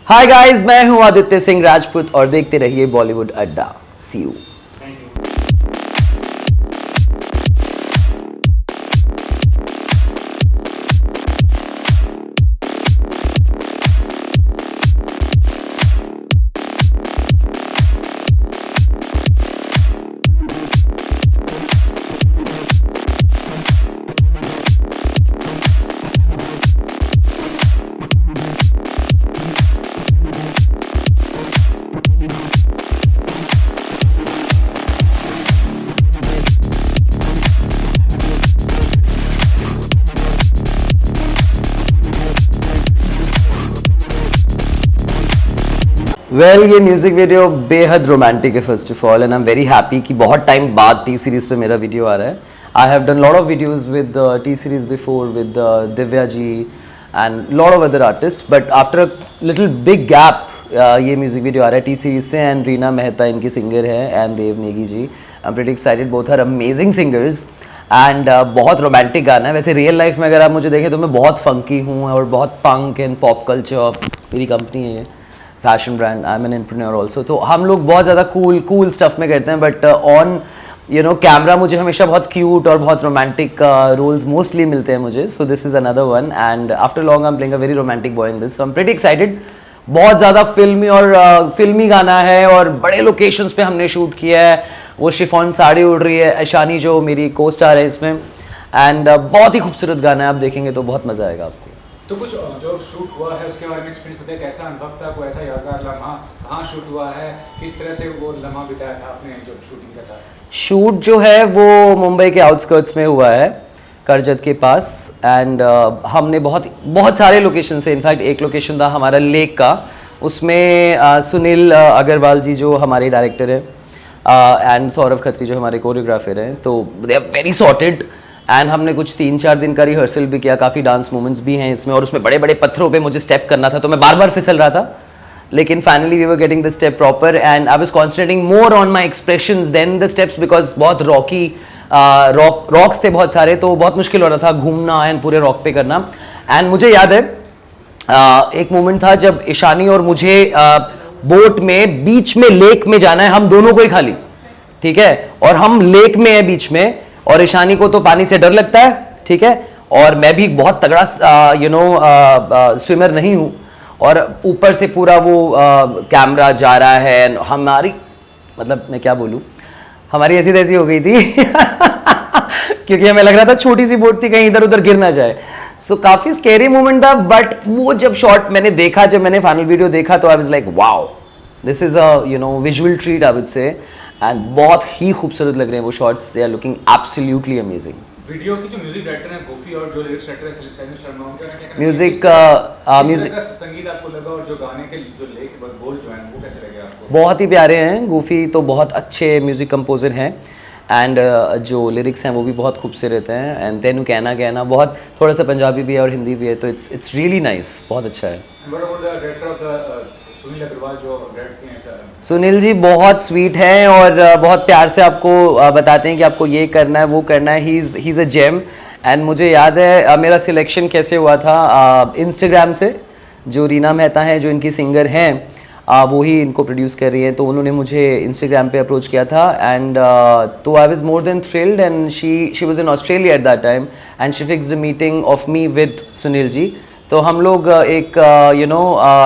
Hi guys, मैं हूं आदित्य सिंह राजपूत और देखते रहिए बॉलीवुड अड्डा। सी यू। ये म्यूज़िक वीडियो बेहद रोमांटिक है first of all, and I am very happy कि बहुत टाइम बाद टी सीरीज़ पे मेरा वीडियो आ रहा है। I have done lot of videos with T series before with Divya ji and lot of other artist, but after a little big gap ये music video आ रहा है टी सीरीज़ से। एंड रीना मेहता इनकी सिंगर है and Dev Negi ji. I am pretty excited, both are amazing singers and बहुत romantic गाना है। वैसे रियल लाइफ में अगर आप मुझे देखें तो मैं बहुत फंकी हूँ और बहुत पंक एंड पॉप कल्चर, मेरी कंपनी है ये fashion brand, I am an entrepreneur also. तो हम लोग बहुत ज़्यादा कूल स्टफ में करते हैं, बट ऑन कैमरा मुझे हमेशा बहुत क्यूट और बहुत रोमांटिक रोल्स मोस्टली मिलते हैं मुझे। So this is another one and after long I am playing a very romantic boy in this. So I am pretty excited. बहुत ज़्यादा फिल्मी और फिल्मी गाना है और बड़े लोकेशंस पे हमने शूट किया है। वो शिफॉन साड़ी उड़ रही है, ऐशानी जो मेरी को स्टार है इसमें, एंड बहुत ही खूबसूरत गाना है। आप देखेंगे तो बहुत मज़ा आएगा आपको। तो कुछ जो शूट हुआ है उसके बारे में एक्सपीरियंस बताइए, कैसा अनुभव था, कोई ऐसा यादगार लम्हा, कहाँ शूट हुआ है, किस तरह से वो लम्हा बिताया था आपने जो शूटिंग का था? शूट जो है वो मुंबई के आउटस्कर्ट्स में हुआ है, करजत के पास, एंड हमने बहुत सारे लोकेशन से, इनफैक्ट एक लोकेशन था हमारा लेक का, उसमें सुनील अग्रवाल जी जो हमारे डायरेक्टर हैं एंड सौरभ खत्री जो हमारे कोरियोग्राफर हैं, तो they are very sorted. And हमने कुछ 3-4 दिन का रिहर्सल भी किया, काफ़ी डांस मूवमेंट्स भी हैं इसमें, और उसमें बड़े बड़े पत्थरों पे मुझे स्टेप करना था तो मैं बार बार फिसल रहा था, लेकिन finally we were getting the step proper and I was concentrating more on my expressions then the steps, because बहुत रॉकी रॉक्स थे बहुत सारे, तो बहुत मुश्किल हो रहा था घूमना एंड पूरे रॉक पे करना। एंड मुझे याद है एक मोमेंट था जब ईशानी और मुझे बोट में बीच में लेक में जाना है, हम दोनों को ही खाली, ठीक है, और हम लेक में है बीच में, और ईशानी को तो पानी से डर लगता है, ठीक है, और मैं भी बहुत तगड़ा स्विमर नहीं हूँ, और ऊपर से पूरा वो कैमरा जा रहा है, हमारी मतलब मैं क्या बोलूँ, हमारी ऐसी तैसी हो गई थी क्योंकि हमें लग रहा था छोटी सी बोट थी, कहीं इधर उधर गिर ना जाए। सो काफ़ी स्केरी मोमेंट था, बट वो जब शॉट मैंने देखा, जब मैंने फाइनल वीडियो देखा, तो I was like wow, this is a visual treat I would say, and बहुत ही खूबसूरत लग रहे हैं वो shots, they are looking absolutely amazing. Video की जो म्यूजिक डायरेक्टर है गोफी और जो लिरिक्स राइटर है सैनिश शर्मा, उनका क्या म्यूजिक म्यूजिक का संगीत आपको लगा, और जो गाने के जो लेक बोल जो है वो कैसे लगे आपको? बहुत ही प्यारे हैं। गोफी तो बहुत अच्छे म्यूज़िक कंपोजर हैं, एंड जो लिरिक्स हैं वो भी बहुत खूबसूरत हैं, एंड तेनू कहना कहना बहुत थोड़ा सा पंजाबी भी है और हिंदी भी है, तो इट्स रियली नाइस, बहुत अच्छा है। सुनील अग्रवाल जो डायरेक्ट किए हैं सर, सुनील जी बहुत स्वीट हैं और बहुत प्यार से आपको बताते हैं कि आपको ये करना है वो करना है। He is a gem. And मुझे याद है मेरा सिलेक्शन कैसे हुआ था, इंस्टाग्राम से, जो रीना मेहता हैं जो इनकी सिंगर हैं, वो ही इनको प्रोड्यूस कर रही हैं, तो उन्होंने मुझे इंस्टाग्राम पे अप्रोच किया था, एंड तो I was more than thrilled, and she was in Australia at that time, and she fixed a meeting of me with Sunil ji. तो हम लोग एक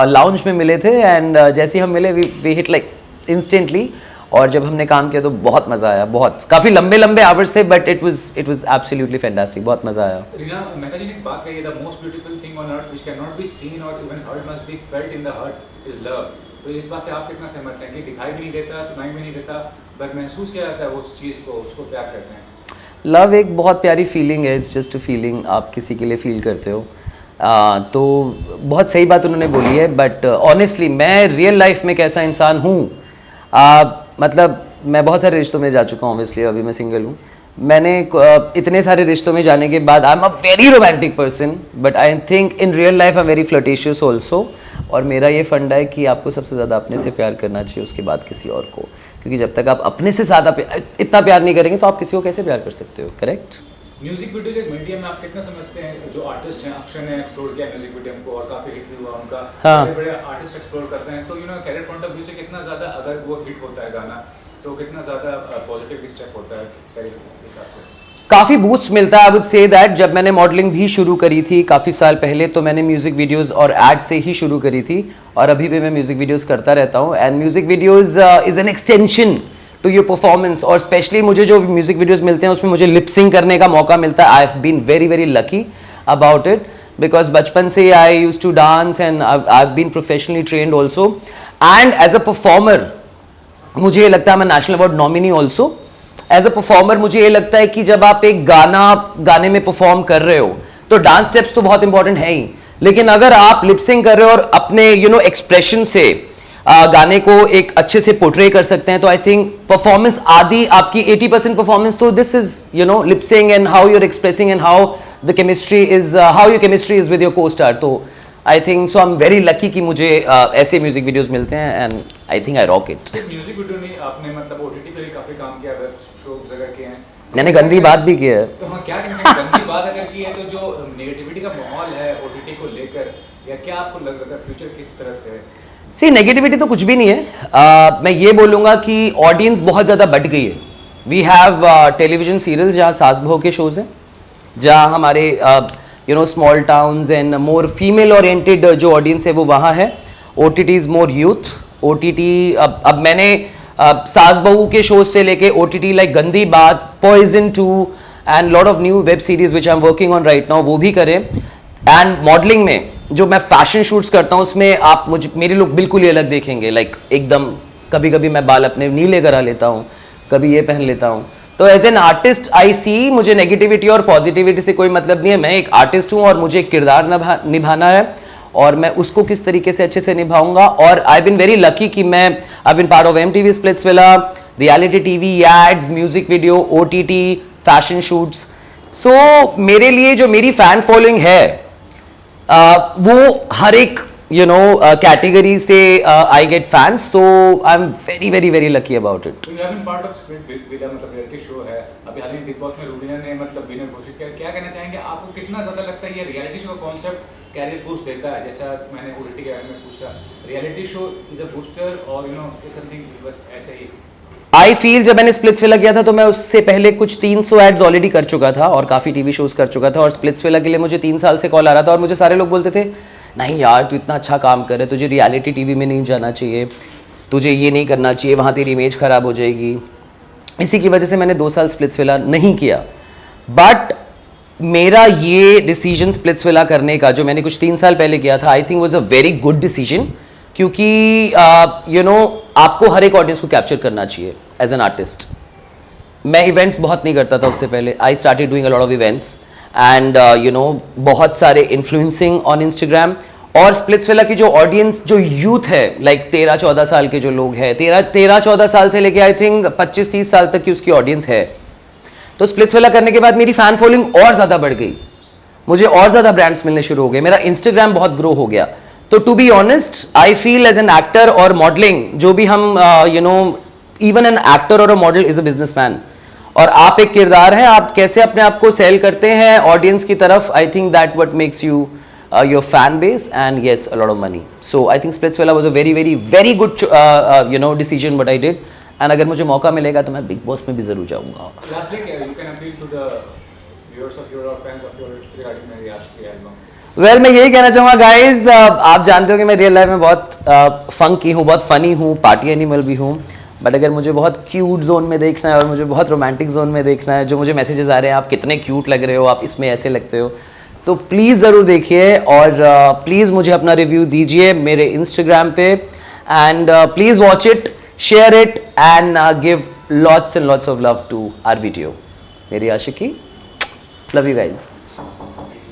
लाउंज में मिले थे, एंड जैसे ही हम मिले वी हिट लाइक इंस्टेंटली, और जब हमने काम किया तो बहुत मज़ा आया, बहुत काफ़ी लंबे आवर्स थे, but it was absolutely fantastic, बहुत मज़ा आया। रीना मेहता जी ने एक बात कही है, the most beautiful thing on earth which can not be seen or even heard must be felt in the heart is love. तो इस बात से आप कितना सहमत हैं कि दिखाई भी नहीं देता, सुनाई भी नहीं देता, बट महसूस किया जाता है वो चीज़ को, उसको प्यार करते हैं? लव एक बहुत प्यारी फीलिंग है, इट्स जस्ट अ फीलिंग, आप किसी के लिए फील करते हो। तो बहुत सही बात उन्होंने बोली है, बट ऑनेस्टली मैं रियल लाइफ में कैसा इंसान हूँ, मतलब मैं बहुत सारे रिश्तों में जा चुका हूँ, ऑब्वियसली अभी मैं सिंगल हूँ। मैंने इतने सारे रिश्तों में जाने के बाद I am a very romantic person, but I think in real life I am very flirtatious also, और मेरा ये फंडा है कि आपको सबसे ज़्यादा अपने से प्यार करना चाहिए, उसके बाद किसी और को, क्योंकि जब तक आप अपने से ज़्यादा इतना प्यार नहीं करेंगे तो आप किसी को कैसे प्यार कर सकते हो, करेक्ट? म्यूजिक वीडियो एक मीडियम में आप कितना समझते हैं, जो आर्टिस्ट हैं, अक्षय ने एक्सप्लोर किया म्यूजिक वीडियो को और काफी हिट भी हुआ उनका, हाँ। बड़े बड़े आर्टिस्ट एक्सप्लोर करते हैं, तो कैरियर पॉइंट ऑफ व्यू से कितना ज्यादा अगर वो हिट होता है गाना तो कितना ज्यादा पॉजिटिव स्टेप होता है कैरियर के हिसाब से? काफ़ी बूस्ट मिलता है। आई वुड से दैट जब मैंने मॉडलिंग भी शुरू करी थी काफ़ी साल पहले, तो मैंने म्यूज़िक वीडियोस और एड से ही शुरू करी थी, और अभी भी मैं म्यूज़िक वीडियोस करता रहता हूँ। And music videos is an extension to your performance, और स्पेशली मुझे जो म्यूज़िक वीडियोस मिलते हैं उसमें मुझे लिपसिंग करने का मौका मिलता है। I have been very very lucky about it, because बचपन से I used to dance and I have been professionally trained also, and as a performer मुझे ये लगता है मैं national award nominee also. As a performer मुझे ये लगता है कि जब आप एक गाने में परफॉर्म कर रहे हो तो डांस स्टेप्स तो बहुत इंपॉर्टेंट है ही, लेकिन अगर आप लिपसिंग कर रहे हो और अपने एक्सप्रेशन से गाने को एक अच्छे से पोर्ट्रे कर सकते हैं, तो आई थिंक परफॉर्मेंस आदि आपकी 80% परफॉर्मेंस तो this is lipsing and how you're expressing and how the chemistry is, how your chemistry is with your co-star. तो I think so I am very lucky कि मुझे ऐसे music videos मिलते हैं, and I think I rock it. सिर्फ music video नहीं, आपने मतलब ओटीटी पे भी काफी काम किया, वेब शो वगैरह किए हैं, मैंने गंदी बात भी की है। तो हाँ, क्या कहना है, गंदी बात अगर की है तो जो नेगेटिविटी का माहौल है ओटीटी को लेकर, या क्या आपको लग रहा है फ्यूचर किस तरह से है? सी नेगेटिविटी तो कुछ भी नहीं है। मैं ये बोलूँगा कि ऑडियंस बहुत ज़्यादा बढ़ गई है। वी हैव टेलीविजन सीरियल्स जहाँ सास बहू के शोज़ हैं, जहाँ हमारे small towns and more female oriented जो ऑडियंस है वो वहाँ है। OTT is more youth. OTT अब मैंने सास बहू के शोज से लेके OTT like Gandi Baat, poison 2 and lot of new web series which I am working on right now, वो भी करें। एंड मॉडलिंग में जो मैं फैशन शूट्स करता हूँ उसमें आप मेरे लोग बिल्कुल ही अलग देखेंगे, लाइक एकदम कभी कभी मैं बाल अपने नीले करा लेता हूँ, कभी ये पहन लेता हूँ। तो एज एन आर्टिस्ट आई सी, मुझे नेगेटिविटी और पॉजिटिविटी से कोई मतलब नहीं है। मैं एक आर्टिस्ट हूँ और मुझे एक किरदार निभाना है, और मैं उसको किस तरीके से अच्छे से निभाऊंगा। और आई बिन वेरी लकी कि मैं I been part of MTV Splitsvilla, reality TV, ads, music video, OTT, fashion shoots. So मेरे लिए जो मेरी फैन फॉलोइंग है वो हर एक कैटेगरी से I get fans, so I am very very very lucky about it. तो you have been part of Splitsvilla, मतलब रियलिटी शो है, अभी हाल ही बिग बॉस में रूबीना ने मतलब विनर घोषित किया। क्या कहना चाहेंगे, आपको कितना ज्यादा लगता है ये रियलिटी शो का कॉन्सेप्ट कैरियर बूस्ट देता है? जैसा मैंने OTT के बारे में पूछा, reality show is a booster और इज समथिंग बस ऐसे ही? आई फील जब मैंने स्प्लिट्सविला किया था तो मैं उससे पहले कुछ 300 एड्स ऑलरेडी कर चुका था और काफ़ी टीवी शोज कर चुका था, और स्प्लिट्सविला के लिए मुझे 3 साल से कॉल आ रहा था, और मुझे सारे लोग बोलते थे नहीं यार तू इतना अच्छा काम कर रहे, तुझे रियलिटी टीवी में नहीं जाना चाहिए, तुझे ये नहीं करना चाहिए, वहाँ तेरी इमेज ख़राब हो जाएगी। इसी की वजह से मैंने 2 साल स्प्लिट्सविला नहीं किया। बट मेरा ये डिसीजन स्प्लिट्सविला करने का जो मैंने कुछ 3 साल पहले किया था, I think was a very good decision, क्योंकि आपको हर एक ऑडियंस को कैप्चर करना चाहिए एज एन आर्टिस्ट। मैं इवेंट्स बहुत नहीं करता था उससे पहले। I started doing a lot of events and बहुत सारे इन्फ्लुएंसिंग ऑन इंस्टाग्राम। और स्प्लिट्सविला की जो ऑडियंस, जो यूथ है, लाइक 13-14 साल के जो लोग हैं, 13-14 साल से लेके आई थिंक 25-30 साल तक की उसकी ऑडियंस है। तो स्प्लिट्सविला करने के बाद मेरी फैन फॉलोइंग और ज़्यादा बढ़ गई, मुझे और ज़्यादा ब्रांड्स मिलने शुरू हो गए, मेरा इंस्टाग्राम बहुत ग्रो हो गया। तो to be honest I feel as an actor और मॉडलिंग, जो भी हम इवन एन एक्टर और a model is a businessman, और आप एक किरदार हैं, आप कैसे अपने आप को सेल करते हैं ऑडियंस की तरफ, I think that what makes you your fan base and yes a lot of money. So I think Splitsvilla was a very very very good decision what I did, and अगर मुझे मौका मिलेगा तो मैं big boss में भी जरूर जाऊंगा। Lastly, you can appeal to the viewers of your or fans of your regarding मेरी आशिकी एल्बम। वेल मैं यही कहना चाहूँगा गाइज, आप जानते हो कि मैं रियल लाइफ में बहुत फंकी हूँ, बहुत फ़नी हूँ, पार्टी एनिमल भी हूँ, बट अगर मुझे बहुत क्यूट जोन में देखना है और मुझे बहुत रोमांटिक जोन में देखना है, जो मुझे मैसेजेस आ रहे हैं आप कितने क्यूट लग रहे हो, आप इसमें ऐसे लगते हो, तो प्लीज़ ज़रूर देखिए, और प्लीज़ मुझे अपना रिव्यू दीजिए मेरे इंस्टाग्राम पे, and please watch it, share it and give lots and lots of love to our video. Meri Aashiqui, love you guys.